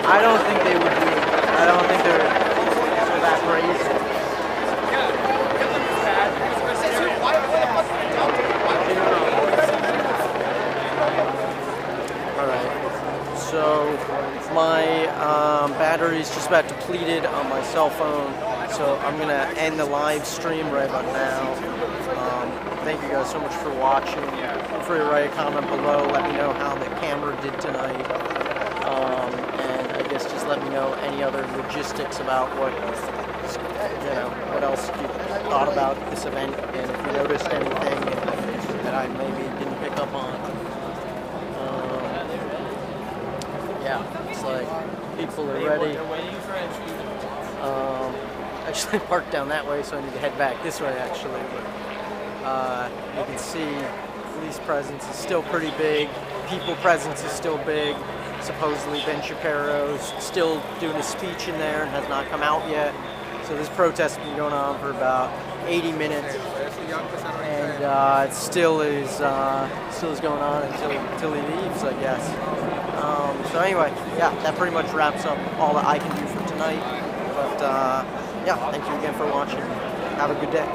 I don't think they would be. I don't think they're that crazy. Alright, so my battery's just about depleted on my cell phone, so I'm going to end the live stream right about now. Thank you guys so much for watching. Feel free to write a comment below, let me know how the camera did tonight. And I guess just let me know any other logistics about what else you thought about this event, and if you noticed anything that I maybe didn't pick up on. Yeah, it's like people are ready. Actually, I parked down that way, so I need to head back this way actually. But you can see police presence is still pretty big. People presence is still big. Supposedly Ben Shapiro's still doing a speech in there and has not come out yet. So this protest has been going on for about 80 minutes, and it still is going on until he leaves, I guess. So anyway, yeah, that pretty much wraps up all that I can do for tonight. But yeah, thank you again for watching. Have a good day.